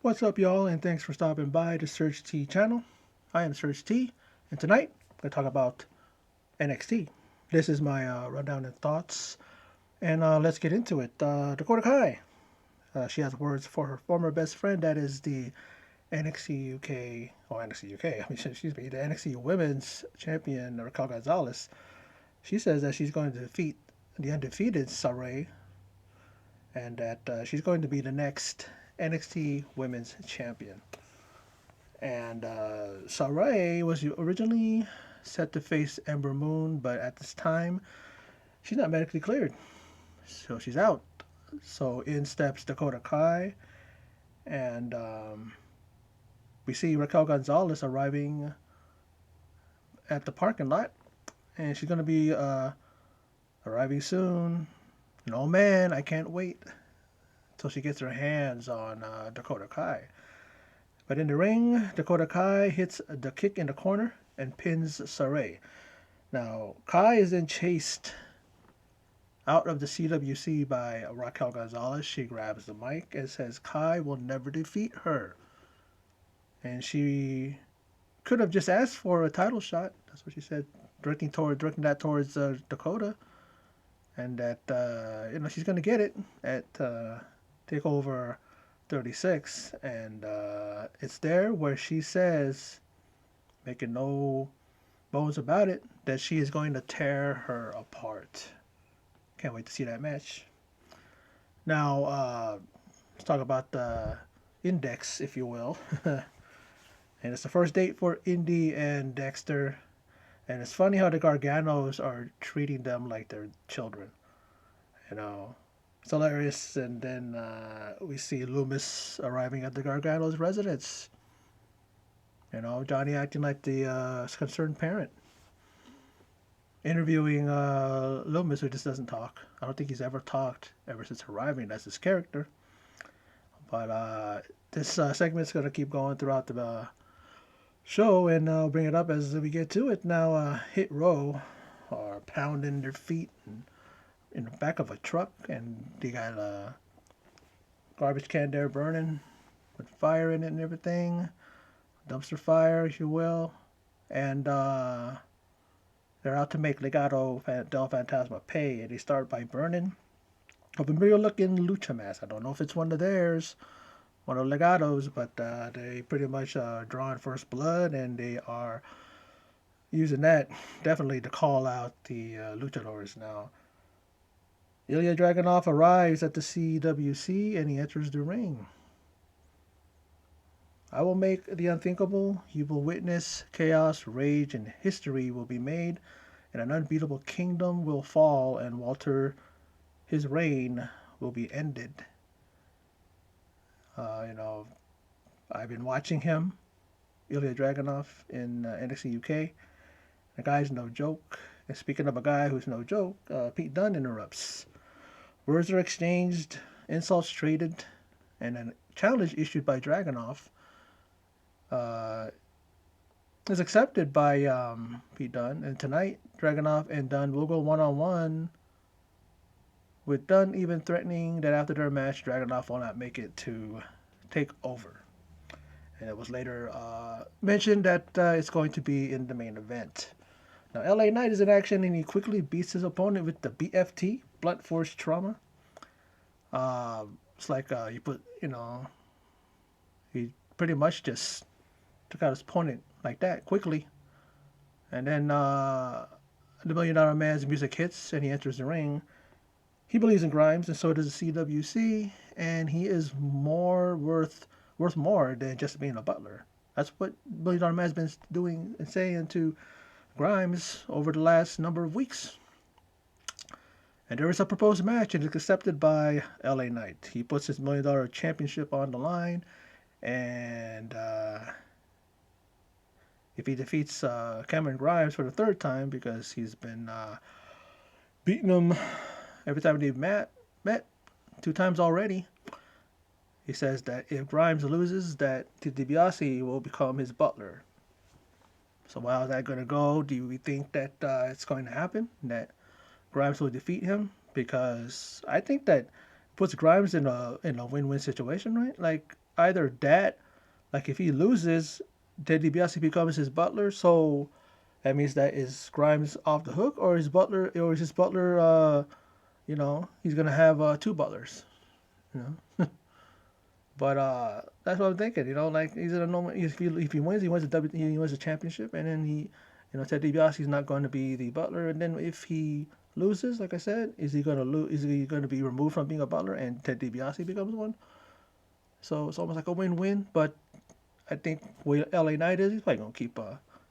What's up, y'all, and thanks for stopping by the Search T channel. I am Search T, and tonight I'm going to talk about NXT. This is my rundown and thoughts, and let's get into it. Dakota Kai, she has words for her former best friend, that is the NXT UK, or NXT UK, I mean, excuse me, the NXT Women's Champion, Raquel Gonzalez. She says that she's going to defeat the undefeated Saray, and that she's going to be the next NXT Women's Champion. And Sarai was originally set to face Ember Moon, but at this time, she's not medically cleared, so she's out. So in steps Dakota Kai, and we see Raquel Gonzalez arriving at the parking lot, and she's going to be arriving soon. And oh man, I can't wait till she gets her hands on Dakota Kai. But in the ring, Dakota Kai hits the kick in the corner and pins Saray. Now, Kai is then chased out of the CWC by Raquel Gonzalez. She grabs the mic and says Kai will never defeat her. And she could have just asked for a title shot. That's what she said, directing that towards Dakota, and that she's going to get it at Takeover 36, and it's there where she says, making no bones about it, that she is going to tear her apart. Can't wait to see that match. Now, let's talk about the index, if you will. And it's the first date for Indy and Dexter. And it's funny how the Garganos are treating them like they're children. You know, it's hilarious. And then we see Loomis arriving at the Garganos' residence. You know, Johnny acting like the concerned parent. Interviewing Loomis, who just doesn't talk. I don't think he's ever talked ever since arriving. That's his character. But this segment's going to keep going throughout the show, and I'll bring it up as we get to it. Now, Hit Row are pounding their feet in the back of a truck, and they got a garbage can there burning with fire in it and everything. Dumpster fire, if you will. And they're out to make Legado del Fantasma pay, and they start by burning a familiar looking lucha mask. I don't know if it's one of theirs, one of Legado's, but they pretty much drawing first blood, and they are using that definitely to call out the luchadors. Now, Ilya Dragunov arrives at the CWC, and he enters the ring. I will make the unthinkable. You will witness chaos, rage, and history will be made, and an unbeatable kingdom will fall, and Walter, his reign, will be ended. I've been watching him, Ilya Dragunov, in NXT UK. The guy's no joke. And speaking of a guy who's no joke, Pete Dunne interrupts. Words are exchanged, insults traded, and a challenge issued by Dragunov is accepted by Pete Dunne. And tonight, Dragunov and Dunne will go one-on-one, with Dunne even threatening that after their match, Dragunov will not make it to take over. And it was later mentioned that it's going to be in the main event. Now, LA Knight is in action, and he quickly beats his opponent with the BFT, blunt force trauma. It's like he pretty much just took out his opponent like that quickly. And then the $1 Million Man's music hits, and he enters the ring. He believes in Grimes, and so does the CWC, and he is worth more than just being a butler. That's what $1 Million Man's been doing and saying to Grimes over the last number of weeks. And there is a proposed match, and it's accepted by LA Knight. He puts his $1 million championship on the line, and if he defeats Cameron Grimes for the third time, because he's been beating him every time they've met 2 times already, he says that if Grimes loses, that DiBiase will become his butler. So how is that going to go? Do we think that it's going to happen, that Grimes will defeat him? Because I think that puts Grimes in a win-win situation, right? Like either that, like if he loses, Ted DiBiase becomes his butler, so that means that is Grimes off the hook, or is his butler, he's gonna have two butlers, you know. But that's what I'm thinking. Like he's in a normal. If he wins, he wins the championship, and then Ted DiBiase's not going to be the butler. And then if he loses, like I said, is he going to lose? Is he going to be removed from being a butler, and Ted DiBiase becomes one? So it's almost like a win-win. But I think where LA Knight is, he's probably going to keep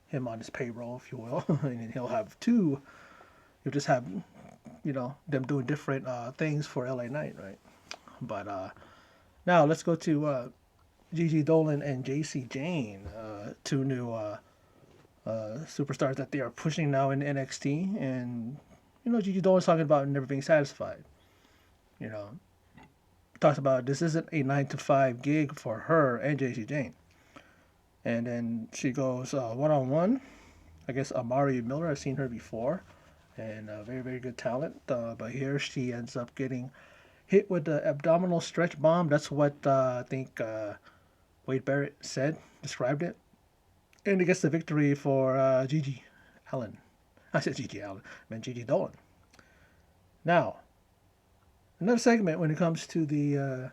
him on his payroll, if you will, and then he'll have two. He'll just have them doing different things for LA Knight, right? But now let's go to Gigi Dolan and JC Jane, two new superstars that they are pushing now in NXT. And, Gigi Dolan's talking about never being satisfied. You know, talks about this isn't a 9 to 5 gig for her and JC Jane. And then she goes one on one. I guess Amari Miller, I've seen her before, and very, very good talent. But here she ends up getting hit with the abdominal stretch bomb. That's what I think Wade Barrett described it. And he gets the victory for Gigi Allen. I said Gigi Allen, I meant Gigi Dolan. Now, another segment when it comes to the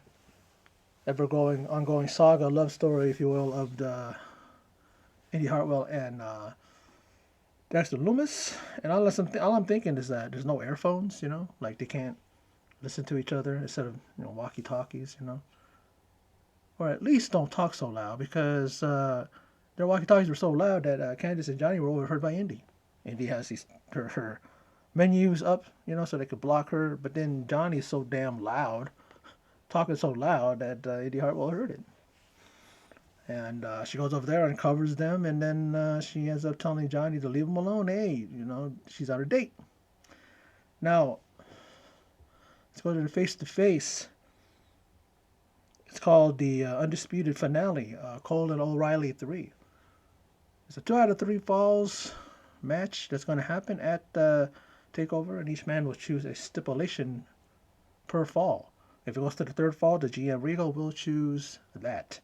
ever-going, ongoing saga, love story, if you will, of the Indy Hartwell and Dexter Loomis. And all I'm thinking is that there's no earphones, like they can't listen to each other instead of walkie-talkies, or at least don't talk so loud, because their walkie-talkies were so loud that Candice and Johnny were overheard by Indy. Indy has her menus up, so they could block her, but then Johnny's so damn loud, talking so loud that Indy Hartwell heard it. And she goes over there and covers them, and then she ends up telling Johnny to leave him alone. Hey, she's on her date. Now, let's go to the face-to-face. It's called the Undisputed Finale, Cole and Oreilly 3. It's a 2 out of 3 falls match that's going to happen at Takeover, and each man will choose a stipulation per fall. If it goes to the third fall, the GM Regal will choose that.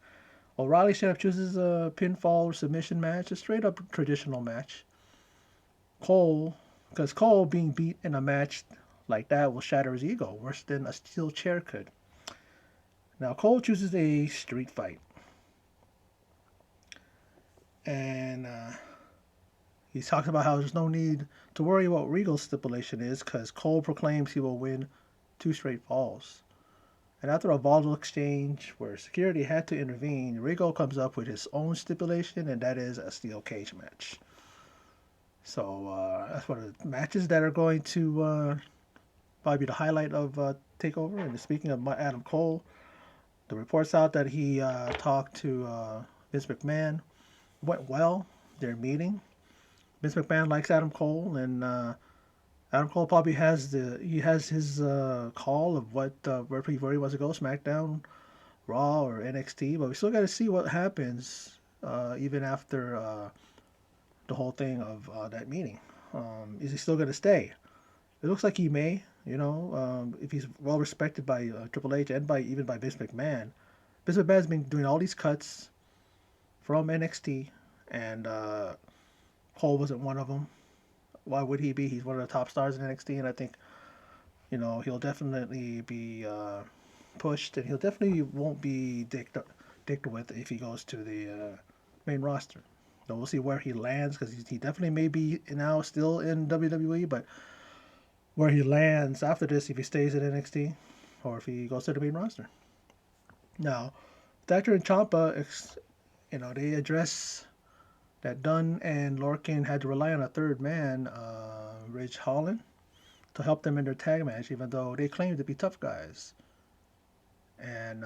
Oreilly straight up chooses a pinfall submission match, a straight up traditional match. Because Cole being beat in a match like that will shatter his ego worse than a steel chair could. Now Cole chooses a street fight. And he talks about how there's no need to worry what Regal's stipulation is, because Cole proclaims he will win 2 straight falls. And after a volatile exchange where security had to intervene, Regal comes up with his own stipulation, and that is a steel cage match. So that's one of the matches that are going to probably be the highlight of Takeover. And speaking of Adam Cole, the reports out that he talked to Vince McMahon. Went well, their meeting. Vince McMahon likes Adam Cole, and Adam Cole probably has his call of where he wants to go, SmackDown, Raw, or NXT. But we still got to see what happens even after the whole thing of that meeting. Is he still going to stay? It looks like he may. If he's well respected by Triple H and even by Vince McMahon. Vince McMahon's been doing all these cuts from NXT, and Cole wasn't one of them. Why would he be? He's one of the top stars in NXT, and I think, he'll definitely be pushed, and he'll definitely won't be dicked with if he goes to the main roster. So we'll see where he lands, because he definitely may be now still in WWE, but where he lands after this, if he stays at NXT, or if he goes to the main roster. Now, Thatcher and Ciampa, they address that Dunn and Lorcan had to rely on a third man, Ridge Holland, to help them in their tag match, even though they claimed to be tough guys. And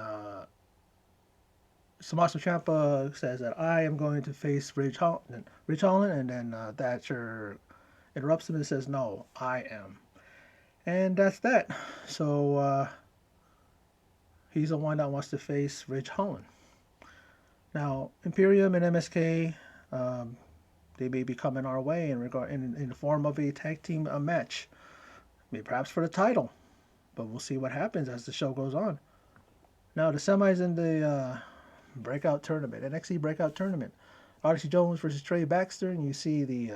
Tommaso Ciampa says that I am going to face Ridge Holland, and then Thatcher interrupts him and says, no, I am. And that's that. So he's the one that wants to face Ridge Holland. Now, Imperium and MSK, they may be coming our way in the form of a tag team match, maybe perhaps for the title. but we'll see what happens as the show goes on. Now the semis in the breakout tournament, NXT breakout tournament. Odyssey Jones versus Trey Baxter, and you see the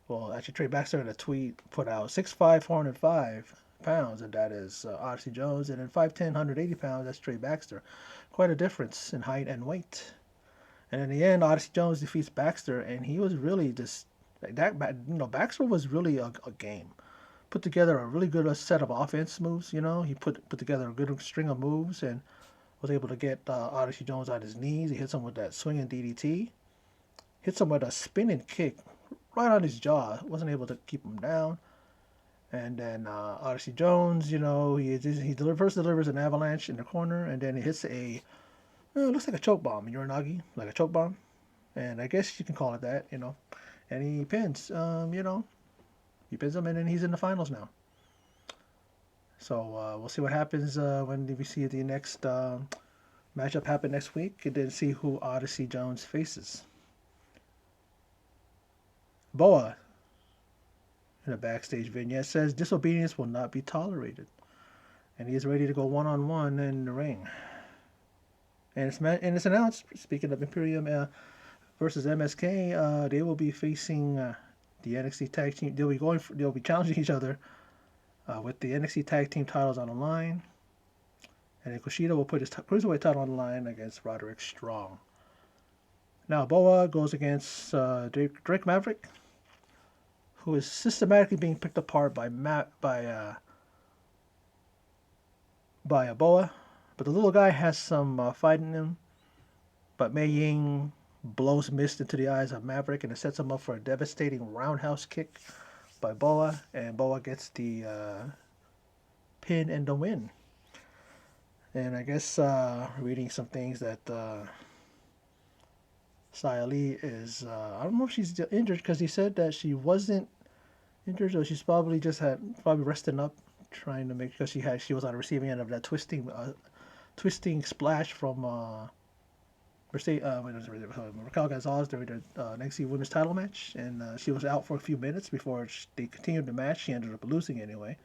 well, actually Trey Baxter in a tweet put out 6'5", 405 pounds, and that is Odyssey Jones, and then 5'10", 180 pounds, that's Trey Baxter. Quite a difference in height and weight. And in the end, Odyssey Jones defeats Baxter, and he was really just like that. Baxter was really a game. Put together a really good set of offense moves. He put together a good string of moves and was able to get Odyssey Jones on his knees. He hits him with that swinging DDT. Hits him with a spinning kick right on his jaw. Wasn't able to keep him down. And then Odyssey Jones, first delivers an avalanche in the corner, and then he hits it looks like a choke bomb, Uranagi, like a choke bomb, and I guess you can call it that. And he pins, he pins him, and then he's in the finals now. So we'll see what happens when we see the next matchup happen next week, and then see who Odyssey Jones faces. Boa, in a backstage vignette, says disobedience will not be tolerated, and he is ready to go one-on-one in the ring. And it's announced. Speaking of Imperium versus MSK, they will be facing the NXT tag team. They'll be challenging each other with the NXT tag team titles on the line, and then Kushida will put his cruiserweight title on the line against Roderick Strong. Now Boa goes against Drake Maverick, who is systematically being picked apart by a Boa, but the little guy has some fight in him. But Mei Ying blows mist into the eyes of Maverick, and it sets him up for a devastating roundhouse kick by Boa, and Boa gets the pin and the win. And I guess reading some things that Xia Li is, I don't know if she's injured, because he said that she wasn't injured, or she's probably resting up, trying to make, because she was on the receiving end of that twisting splash from Raquel Gonzalez during the NXT Women's Title match, and she was out for a few minutes before they continued the match. She ended up losing anyway.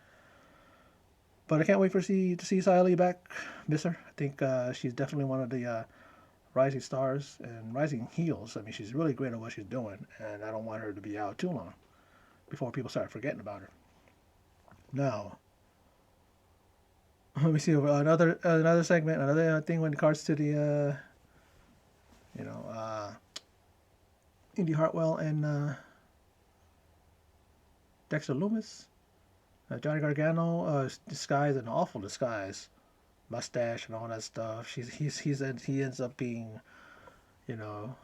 But I can't wait to see Xia Li back. Miss her. I think she's definitely one of the rising stars and rising heels. I mean, she's really great at what she's doing, and I don't want her to be out too long before people start forgetting about her. Now, let me see another segment, another thing when it comes to the Indy Hartwell and Dexter Lumis. Johnny Gargano disguise, an awful disguise, mustache and all that stuff. He ends up being, the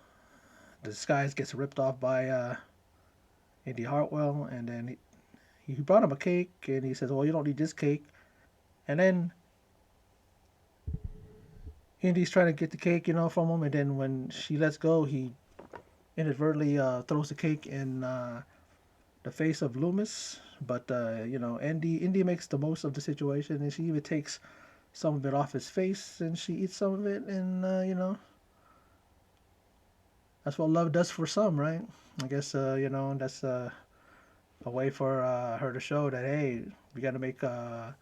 disguise gets ripped off by Indy Hartwell, and then he brought him a cake, and he says, "Well, you don't need this cake," and then Indy's trying to get the cake, from him, and then when she lets go, he inadvertently throws the cake in the face of Loomis. But Indy makes the most of the situation, and she even takes some of it off his face, and she eats some of it, and that's what love does for some, right? I guess that's a way for her to show that, hey, we got to make the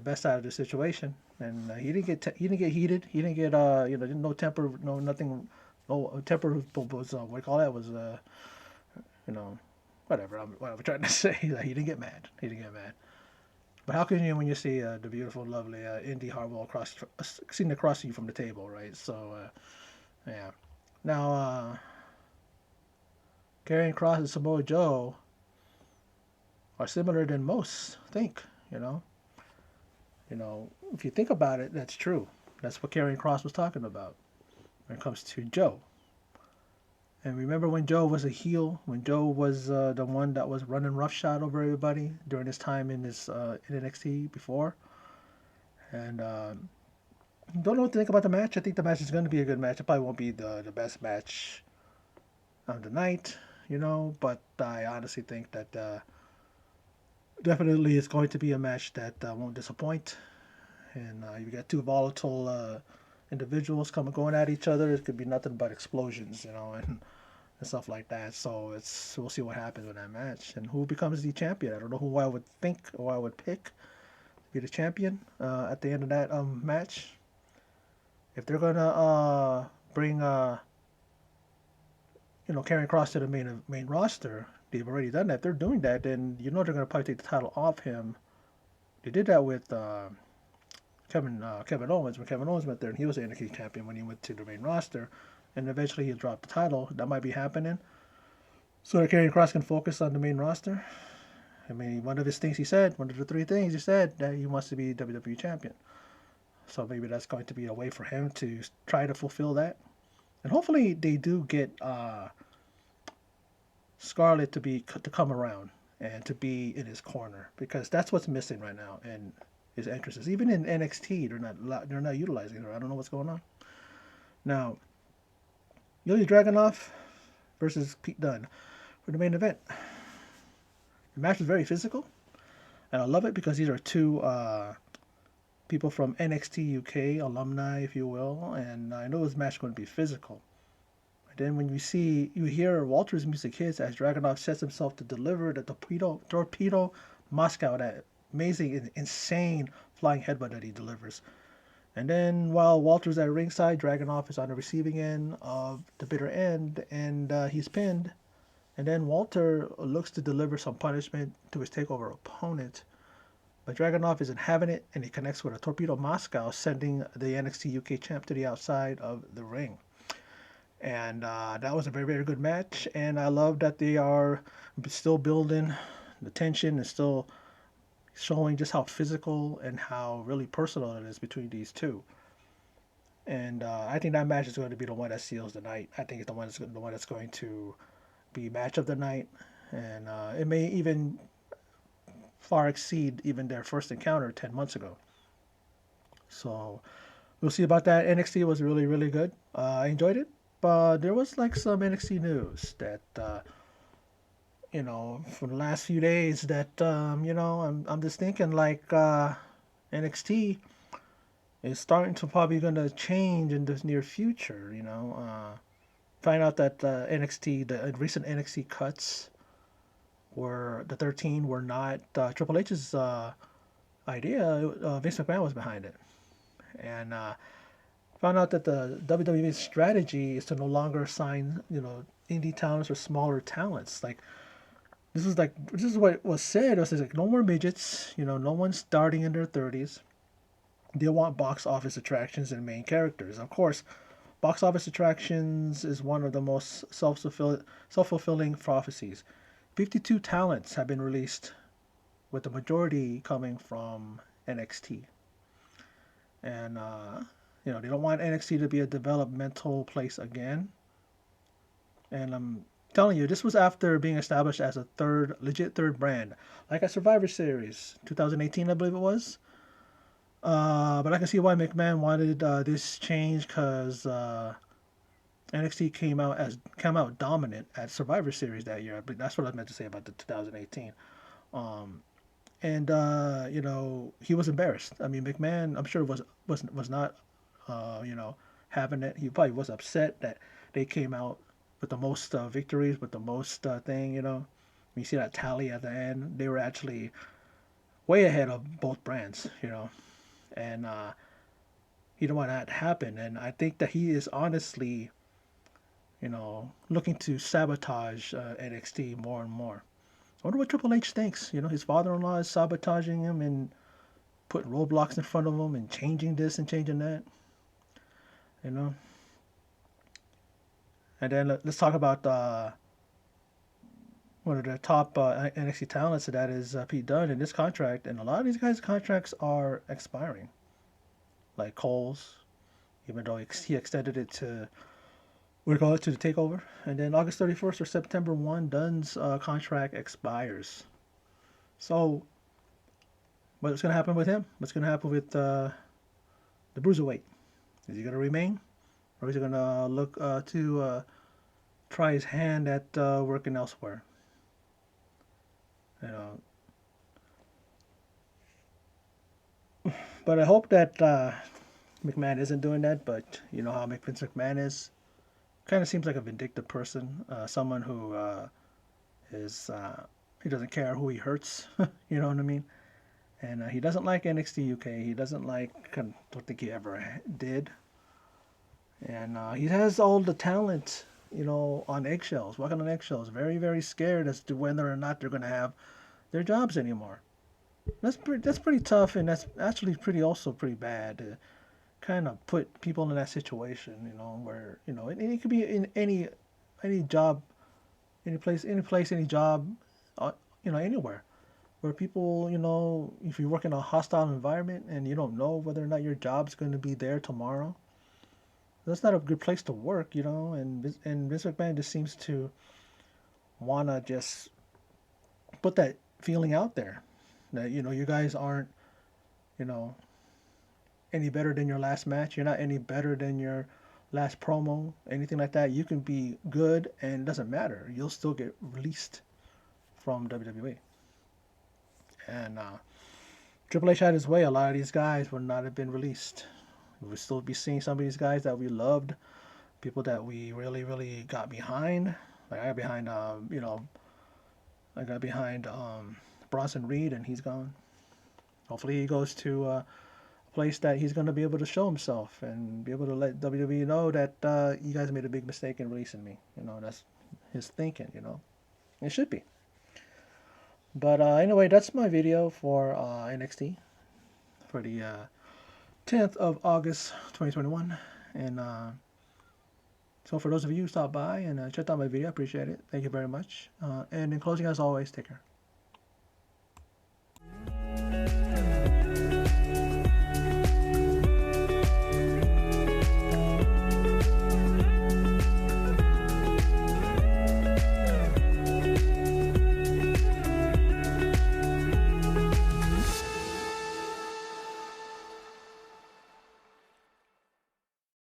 best out of the situation. And he didn't get heated. He didn't get no temper, no nothing, no temper was what do you call that, was whatever I'm trying to say. He didn't get mad. He didn't get mad. But how can you, when you see the beautiful, lovely Indy Hartwell sitting across you from the table, right? So yeah. Now Karrion Kross and Samoa Joe are similar than most think. If you think about it, that's true. That's what Karrion Kross was talking about when it comes to Joe. And remember when Joe was a heel, when Joe was the one that was running roughshod over everybody during his time in NXT before. And don't know what to think about the match. I think the match is going to be a good match. It probably won't be the best match of the night, but I honestly think that definitely it's going to be a match that won't disappoint. And you got two volatile individuals going at each other. It could be nothing but explosions, and stuff like that. So we'll see what happens with that match and who becomes the champion. I don't know who I would think or I would pick. be the champion at the end of that match. If they're gonna bring Karrion Kross to the main roster, they've already done that. If they're doing that, then they're gonna probably take the title off him. They did that with Kevin Owens when Kevin Owens went there, and he was the NXT champion when he went to the main roster, and eventually he dropped the title. That might be happening, so that Karrion Kross can focus on the main roster. I mean, one of his things he said, one of the three things he said, that he wants to be WWE champion. So maybe that's going to be a way for him to try to fulfill that, and hopefully they do get Scarlett to come around and to be in his corner, because that's what's missing right now in his entrances. Even in NXT, they're not utilizing her. I don't know what's going on. Now, Ilya Dragunov versus Pete Dunne for the main event. The match was very physical, and I love it because these are two people from NXT UK, alumni, if you will, and I know this match is going to be physical. And then when you hear Walter's music hits as Dragunov sets himself to deliver the torpedo Moscow, that amazing, insane flying headbutt that he delivers. And then while Walter's at ringside, Dragunov is on the receiving end of the bitter end, and he's pinned. And then Walter looks to deliver some punishment to his takeover opponent. But Dragunov isn't having it, and he connects with a torpedo Moscow, sending the NXT UK champ to the outside of the ring. And that was a very, very good match. And I love that they are still building the tension and still showing just how physical and how really personal it is between these two. And I think that match is going to be the one that seals the night. I think it's the one that's going to be match of the night, and it may even far exceed even their first encounter 10 months ago. So we'll see about that. NXT was really, really good. I enjoyed it, but there was like some NXT news that for the last few days that I'm just thinking like NXT is starting to probably going to change in the near future. Find out that the recent NXT cuts were the 13 were not Triple H's idea. Vince McMahon was behind it, and found out that the WWE's strategy is to no longer sign indie talents or smaller talents. This is what was said. It was like no more midgets. No one starting in their 30s. They want box office attractions and main characters. Of course, box office attractions is one of the most self-fulfilling prophecies. 52 talents have been released, with the majority coming from NXT. And, they don't want NXT to be a developmental place again. And I'm telling you, this was after being established as a legit third brand. Like a Survivor Series, 2018, I believe it was. But I can see why McMahon wanted this change, because NXT came out dominant at Survivor Series that year. But that's what I meant to say about the 2018. And he was embarrassed. I mean, McMahon, I'm sure was not having it. He probably was upset that they came out with the most victories, with the most thing. You see that tally at the end. They were actually way ahead of both brands. And he didn't want that to happen. And I think that he is honestly, looking to sabotage NXT more and more. I wonder what Triple H thinks. His father-in-law is sabotaging him and putting roadblocks in front of him and changing this and changing that. And then let's talk about one of the top NXT talents. That is Pete Dunne in this contract. And a lot of these guys' contracts are expiring. Like Cole's, even though he extended it to the Takeover. And then August 31st or September 1, Dunne's contract expires. So what's going to happen with him? What's going to happen with the Bruiserweight? Is he going to remain? Or is he going to look to try his hand at working elsewhere? But I hope that McMahon isn't doing that. But you know how Vince McMahon is. Kind of seems like a vindictive person. Someone who he doesn't care who he hurts. You know what I mean? And he doesn't like NXT UK. He doesn't like, I don't think he ever did. And he has all the talent, on eggshells, walking on eggshells, very, very scared as to whether or not they're going to have their jobs anymore. That's pretty tough, and that's actually pretty bad to kind of put people in that situation, where and it could be in any job, any job, anywhere where people, if you work in a hostile environment and you don't know whether or not your job's going to be there tomorrow, that's not a good place to work, and Vince McMahon just seems to wanna just put that feeling out there that you guys aren't you know any better than your last match. You're not any better than your last promo, anything like that. You can be good and it doesn't matter. You'll still get released from WWE. And Triple H had his way. A lot of these guys would not have been released. We would still be seeing some of these guys that we loved, people that we really, really got behind. Like I got behind Bronson Reed, and he's gone. Hopefully, he goes to a place that he's going to be able to show himself and be able to let WWE know that you guys made a big mistake in releasing me. That's his thinking. It should be. But anyway, that's my video for NXT for the 10th of August 2021. And so for those of you who stopped by and checked out my video, I appreciate it. Thank you very much. And in closing, as always, take care.